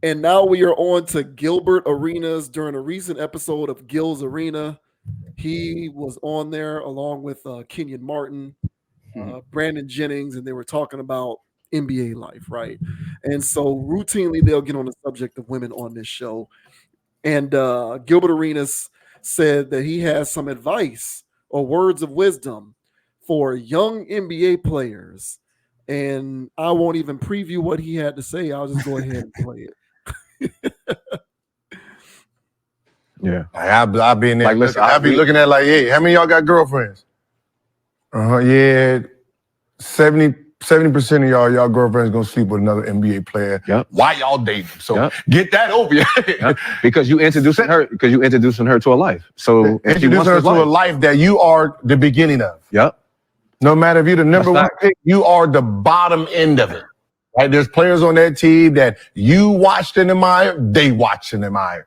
And now we are on to Gilbert Arenas during a recent episode of Gil's Arena. He was on there along with Kenyon Martin, Brandon Jennings, and they were talking about NBA life, right? And so routinely they'll get on the subject of women on this show. And Gilbert Arenas said that he has some advice or words of wisdom for young NBA players. And I won't even preview what he had to say. I'll just go ahead and play it. Yeah. I'll be in there. Like, listen, I'll be looking at like, hey, how many of y'all got girlfriends? Yeah, 70% of y'all girlfriends gonna sleep with another NBA player. Yep. Why y'all dating? So get that over. Yep. Because you introducing her to a life. So introducing her to a life that you are the beginning of. Yep. No matter if you're the number one pick, you are the bottom end of it. Right? There's players on that team that you watched and admired, they watched and admired.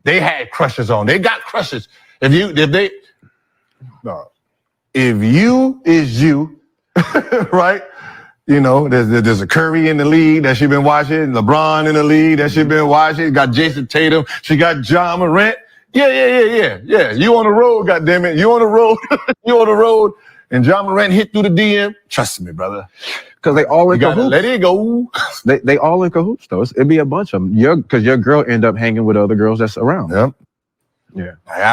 They had crushes on. They got crushes. If you is you, right? You know, there's a Curry in the league that she been watching, LeBron in the league that she been watching, got Jason Tatum, she got John Morant. Yeah. You on the road, goddammit. You on the road. You on the road. And John Morant hit through the DM. Trust me, brother. Because they all in cahoots. Let it go. They all in cahoots, though. It'd be a bunch of them. Because your girl end up hanging with other girls that's around. Yep. Yeah.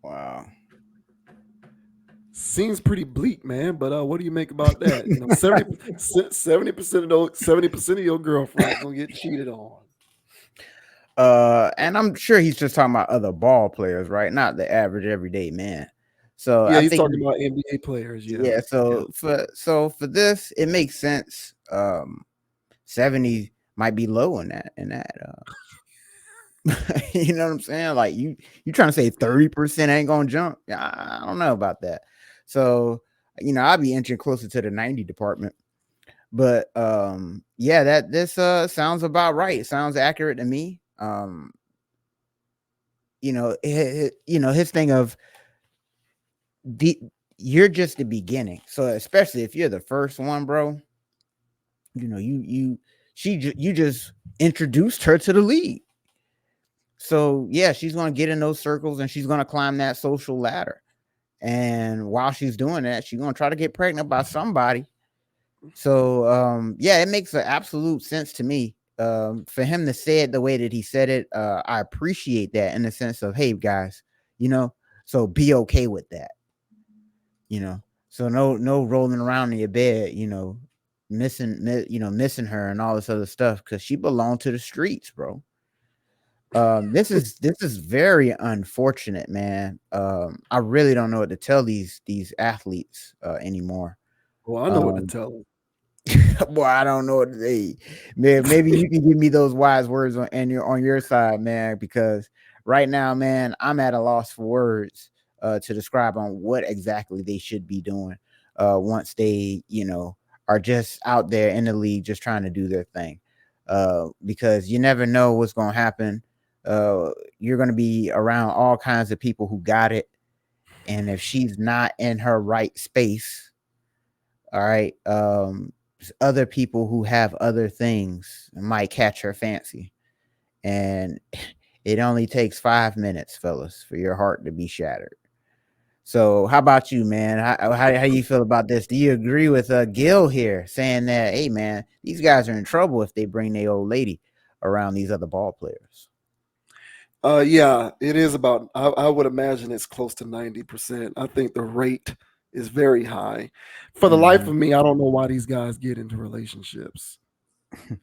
Wow. Seems pretty bleak, man. But what do you make about that? You know, 70% of your girlfriends gonna get cheated on. And I'm sure he's just talking about other ball players, right? Not the average everyday man. So yeah, I he's think, talking about NBA players. Yeah. So for this, it makes sense. 70 might be low in that. You know what I'm saying? Like you trying to say 30% ain't gonna jump? I don't know about that. So I'll be inching closer to the 90 department. But this sounds about right. It sounds accurate to me. His thing of you're just the beginning. So especially if you're the first one, bro, you just introduced her to the league. So yeah, she's going to get in those circles and she's going to climb that social ladder. And while she's doing that, she's going to try to get pregnant by somebody. So it makes an absolute sense to me. For him to say it the way that he said it, I appreciate that in the sense of, hey guys, so be okay with that. So no rolling around in your bed, missing her and all this other stuff, because she belonged to the streets, bro. This is very unfortunate, man. I really don't know what to tell these athletes anymore. Well, I know what to tell them. Boy, I don't know what to say. Man, maybe you can give me those wise words on your side, man, because right now, man, I'm at a loss for words to describe on what exactly they should be doing once they, are just out there in the league just trying to do their thing. Because you never know what's going to happen. You're going to be around all kinds of people who got it. And if she's not in her right space, all right, other people who have other things might catch her fancy. And it only takes 5 minutes, fellas, for your heart to be shattered. So how about you, man? How do you feel about this? Do you agree with Gil here saying that, hey, man, these guys are in trouble if they bring their old lady around these other ball players? Yeah, it is about, I would imagine it's close to 90%. I think the rate is very high. For the life of me, I don't know why these guys get into relationships.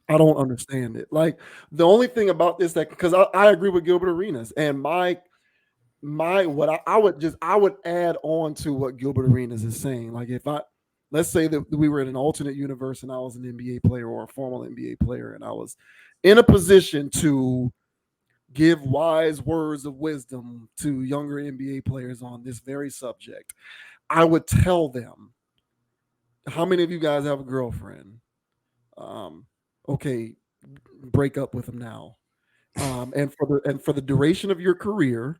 I don't understand it. Like, the only thing about this, that because I agree with Gilbert Arenas, and I would add on to what Gilbert Arenas is saying. Like, let's say that we were in an alternate universe and I was an NBA player or a formal NBA player, and I was in a position to give wise words of wisdom to younger NBA players on this very subject, I would tell them, how many of you guys have a girlfriend? Okay, break up with them now. And for the duration of your career,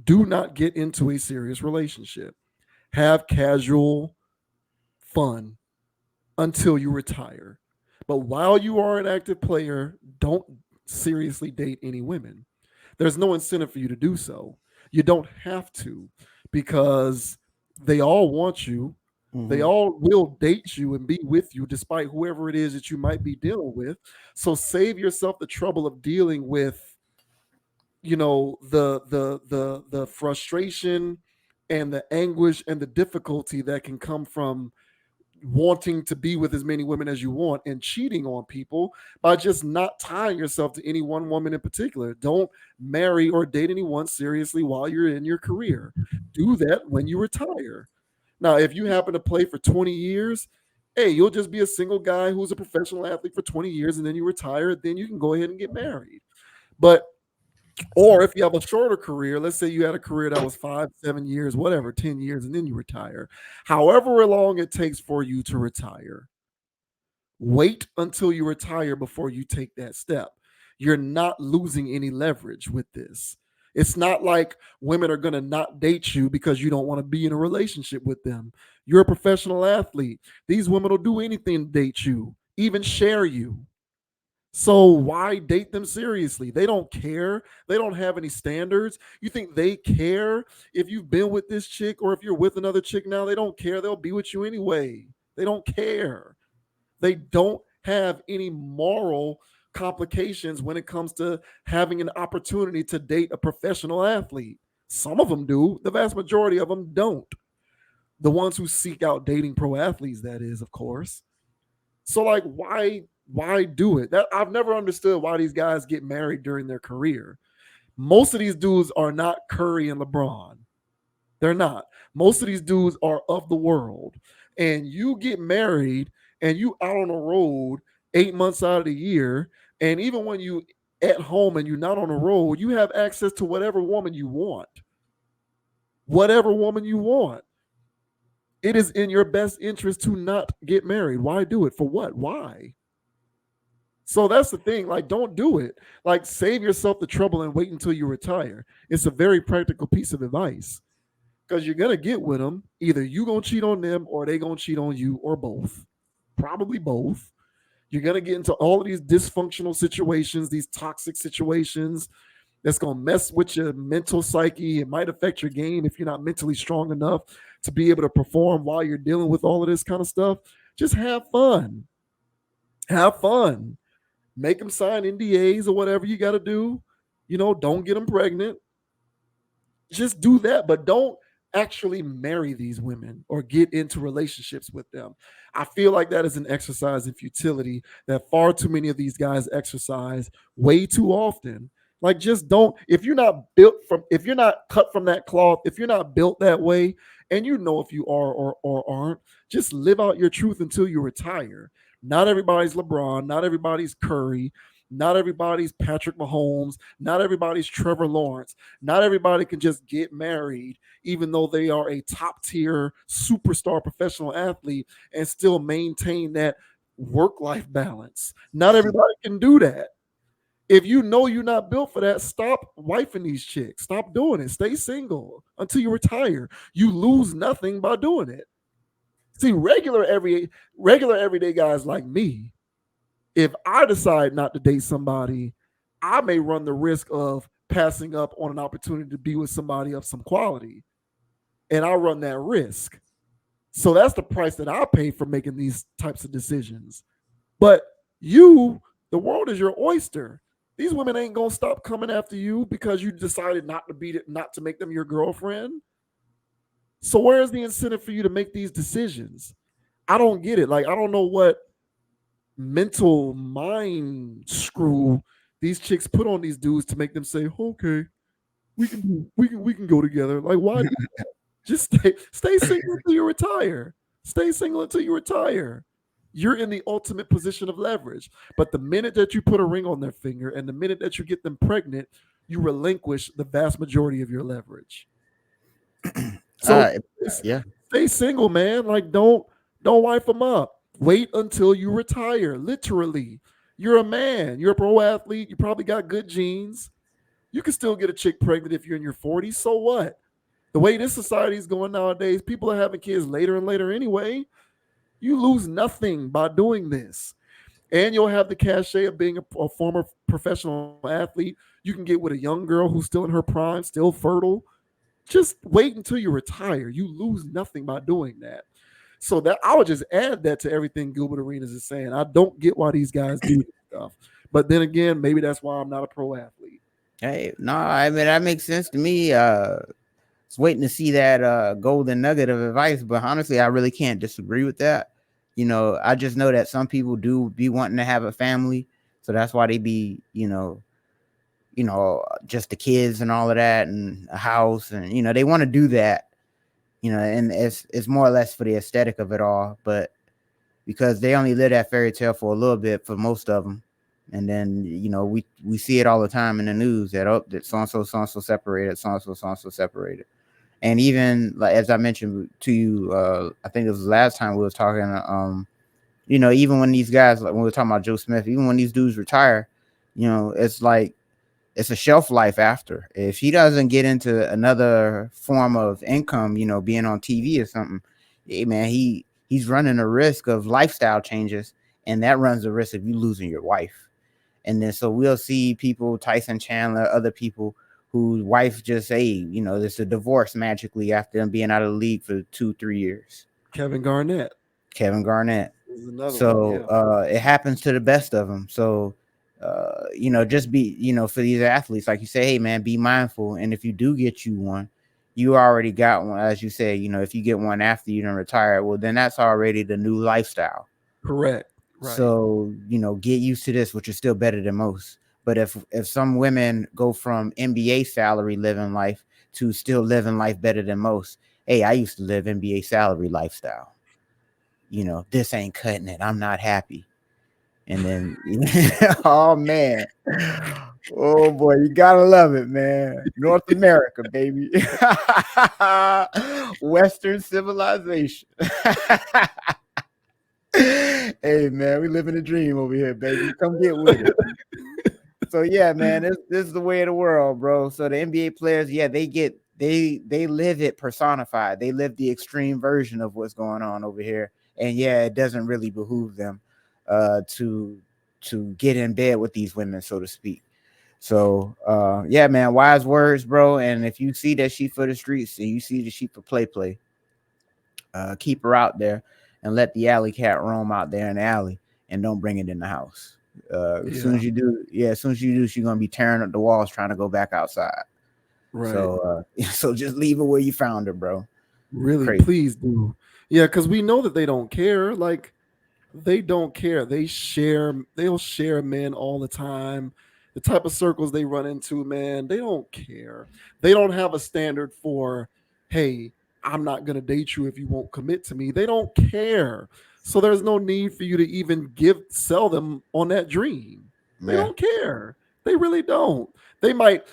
do not get into a serious relationship. Have casual fun until you retire. But while you are an active player, don't seriously date any women. There's no incentive for you to do so. You don't have to, because they all want you. They all will date you and be with you despite whoever it is that you might be dealing with. So save yourself the trouble of dealing with, the frustration and the anguish and the difficulty that can come from wanting to be with as many women as you want and cheating on people by just not tying yourself to any one woman in particular. Don't marry or date anyone seriously while you're in your career. Do that when you retire. Now, if you happen to play for 20 years, hey, you'll just be a single guy who's a professional athlete for 20 years and then you retire, then you can go ahead and get married. But or if you have a shorter career, let's say you had a career that was 5, 7 years, whatever, 10 years, and then you retire. However long it takes for you to retire, wait until you retire before you take that step. You're not losing any leverage with this. It's not like women are going to not date you because you don't want to be in a relationship with them. You're a professional athlete. These women will do anything to date you, even share you. So why date them seriously? They don't care. They don't have any standards. You think they care if you've been with this chick or if you're with another chick now? They don't care. They'll be with you anyway. They don't care. They don't have any moral complications when it comes to having an opportunity to date a professional athlete. Some of them do. The vast majority of them don't. The ones who seek out dating pro athletes, that is, of course. So like, why do it? That I've never understood why these guys get married during their career. Most of these dudes are not Curry and LeBron. They're not. Most of these dudes are of the world. And you get married and you out on the road 8 months out of the year. And even when you at home and you're not on the road, you have access to whatever woman you want. Whatever woman you want. It is in your best interest to not get married. Why do it? For what? Why? So that's the thing. Like, don't do it. Like, save yourself the trouble and wait until you retire. It's a very practical piece of advice, because you're going to get with them. Either you going to cheat on them or they going to cheat on you, or both. Probably both. You're going to get into all of these dysfunctional situations, these toxic situations that's going to mess with your mental psyche. It might affect your game if you're not mentally strong enough to be able to perform while you're dealing with all of this kind of stuff. Just have fun. Have fun. Make them sign NDAs or whatever you got to do. Don't get them pregnant. Just do that, but don't actually marry these women or get into relationships with them. I feel like that is an exercise in futility that far too many of these guys exercise way too often. Like, just don't. If you're not cut from that cloth, if you're not built that way, and if you are or aren't, just live out your truth until you retire. Not everybody's LeBron, not everybody's Curry, not everybody's Patrick Mahomes, not everybody's Trevor Lawrence. Not everybody can just get married, even though they are a top tier superstar professional athlete, and still maintain that work-life balance. Not everybody can do that. If you know you're not built for that, stop wifing these chicks. Stop doing it. Stay single until you retire. You lose nothing by doing it. See, regular everyday guys like me, if I decide not to date somebody, I may run the risk of passing up on an opportunity to be with somebody of some quality. And I run that risk. So that's the price that I pay for making these types of decisions. But the world is your oyster. These women ain't gonna stop coming after you because you decided not to make them your girlfriend. So where's the incentive for you to make these decisions? I don't get it. Like, I don't know what mental mind screw these chicks put on these dudes to make them say, okay, we can go together. Like, why? Just stay single until you retire. Stay single until you retire. You're in the ultimate position of leverage. But the minute that you put a ring on their finger and the minute that you get them pregnant, you relinquish the vast majority of your leverage. So stay single, man. Like, don't wife them up. Wait until you retire. Literally, you're a man. You're a pro athlete. You probably got good genes. You can still get a chick pregnant if you're in your 40s. So what? The way this society is going nowadays, people are having kids later and later anyway. You lose nothing by doing this. and you'll have the cachet of being a former professional athlete. You can get with a young girl who's still in her prime, still fertile. Just wait until you retire. You lose nothing by doing that. So that I would just add that to everything Gilbert Arenas is saying. I don't get why these guys do this stuff. But then again, maybe that's why I'm not a pro athlete. Hey, no, I mean that makes sense to me. It's waiting to see that golden nugget of advice, but honestly, I really can't disagree with that. I just know that some people do be wanting to have a family, so that's why they be, just the kids and all of that, and a house, and they want to do that, and it's more or less for the aesthetic of it all, but because they only live that fairy tale for a little bit for most of them. And then, we see it all the time in the news that so-and-so separated, so-and-so separated. And even like, as I mentioned to you, I think it was the last time we was talking, even when these guys, like when we were talking about Joe Smith, even when these dudes retire, it's like, it's a shelf life after. If he doesn't get into another form of income, being on TV or something, hey man, he's running a risk of lifestyle changes, and that runs the risk of you losing your wife. And then so we'll see people, Tyson Chandler, other people whose wife just say, there's a divorce magically after them being out of the league for 2-3 years. Kevin Garnett. Is another one, yeah. It happens to the best of them. So, just be, for these athletes, like you say, hey man, be mindful. And if you do get you one, you already got one, as you say, if you get one after you done retire, well, then that's already the new lifestyle. Correct. Right. So, get used to this, which is still better than most. But if some women go from NBA salary living life to still living life better than most, hey, I used to live NBA salary lifestyle. This ain't cutting it. I'm not happy. And then, oh man, oh boy, you gotta love it, man. North America, baby. Western civilization. Hey man, we living a dream over here, baby. Come get with it. So yeah, man, this is the way of the world, bro. So the NBA players, yeah, they live it personified. They live the extreme version of what's going on over here. And yeah, it doesn't really behoove them to get in bed with these women, so to speak. So yeah, man, wise words, bro. And if you see that she for the streets and you see that she for play, keep her out there and let the alley cat roam out there in the alley and don't bring it in the house. As soon as you do, she's gonna be tearing up the walls trying to go back outside. Right. So so just leave her where you found her, bro. Really, crazy. Please do. Yeah, because we know that they don't care. Like, they don't care. They'll share men all the time. The type of circles they run into, man, they don't care. They don't have a standard for, hey, I'm not going to date you if you won't commit to me. They don't care. So there's no need for you to even sell them on that dream. They don't care. They really don't. They might,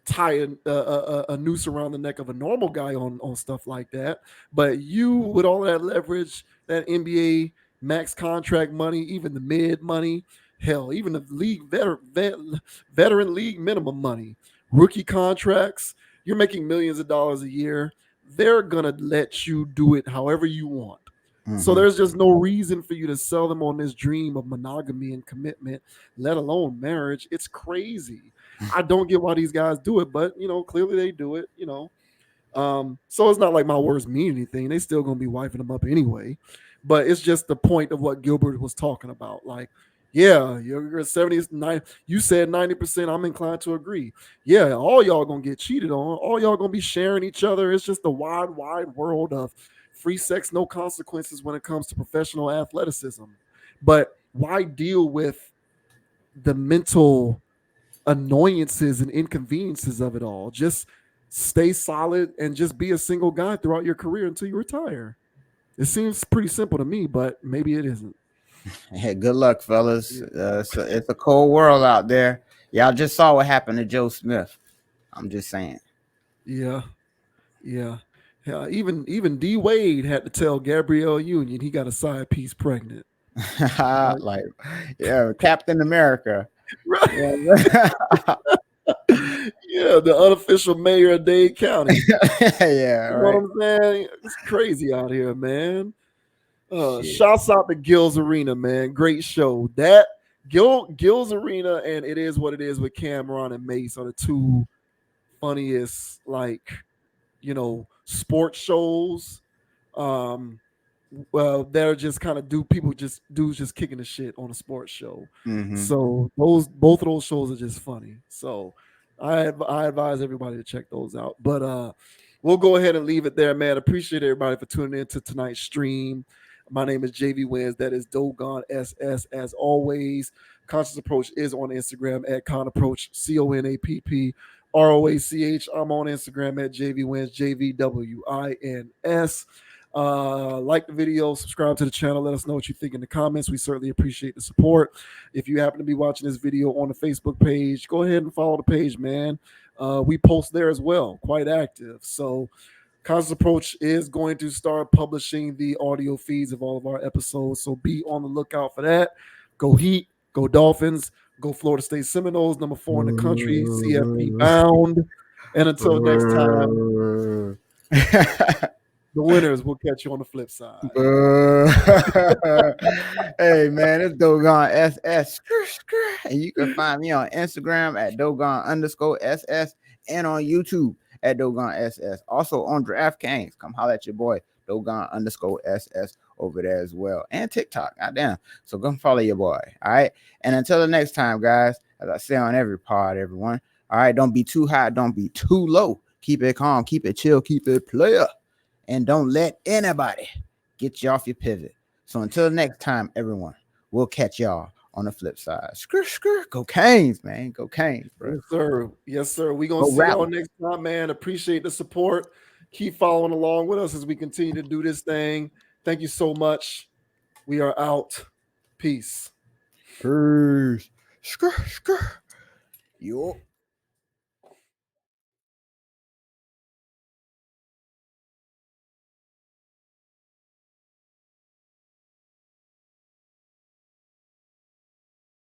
tie a noose around the neck of a normal guy on stuff like that. But you, with all that leverage, that NBA max contract money, even the mid money, hell, even the league veteran league minimum money, rookie contracts, you're making millions of dollars a year. They're going to let you do it however you want. Mm-hmm. So there's just no reason for you to sell them on this dream of monogamy and commitment, let alone marriage. It's crazy. I don't get why these guys do it, but, clearly they do it, So it's not like my words mean anything. They still going to be wifing them up anyway. But it's just the point of what Gilbert was talking about. Like, yeah, you're 79. You said 90%. I'm inclined to agree. Yeah, all y'all going to get cheated on. All y'all going to be sharing each other. It's just a wide, wide world of free sex, no consequences when it comes to professional athleticism. But why deal with the mental annoyances and inconveniences of it all? Just stay solid and just be a single guy throughout your career until you retire. It seems pretty simple to me, but maybe it isn't. Hey, good luck, fellas. So it's a cold world out there. Y'all just saw what happened to Joe Smith. I'm just saying. Yeah. Even D Wade had to tell Gabrielle Union he got a side piece pregnant. Like, yeah, Captain America. Right. Yeah, the unofficial mayor of Dade County. Yeah, you know what I'm saying? It's crazy out here, man. Shit. Shouts out to Gil's Arena, man. Great show. That Gil's Arena and It Is What It Is with Cameron and Mace are the two funniest, like, sports shows. Well, they're just kind of dudes just kicking the shit on a sports show. Mhm. So both of those shows are just funny. So I advise everybody to check those out. But we'll go ahead and leave it there, man. Appreciate everybody for tuning in to tonight's stream. My name is JV Wins. That is Dogon SS. As always, Conscious Approach is on Instagram at Con Approach, CONAPP ROACH. I'm on Instagram at JV Wins, JVWINS. Like the video, subscribe to the channel, let us know what you think in the comments. We certainly appreciate the support. If you happen to be watching this video on the Facebook page, go ahead and follow the page, man. We post there as well, quite active. So Conscious Approach is going to start publishing the audio feeds of all of our episodes, so be on the lookout for that. Go Heat, go Dolphins, go Florida State Seminoles, number 4 in the country, CFP bound. And until next time, the winners will catch you on the flip side. Hey man, it's Dogon SS. And you can find me on Instagram at Dogon_SS and on YouTube at Dogon SS. Also on DraftKings. Come holler at your boy Dogon_SS over there as well. And TikTok. Goddamn. So go follow your boy. All right. And until the next time, guys, as I say on every pod, everyone. All right. Don't be too high. Don't be too low. Keep it calm. Keep it chill. Keep it player. And don't let anybody get you off your pivot. So until next time, everyone, we'll catch y'all on the flip side. Go Canes, man. Go Canes, bro. Yes, sir. Yes, sir. We're going to see y'all next time, man. Appreciate the support. Keep following along with us as we continue to do this thing. Thank you so much. We are out. Peace. Peace. Yo.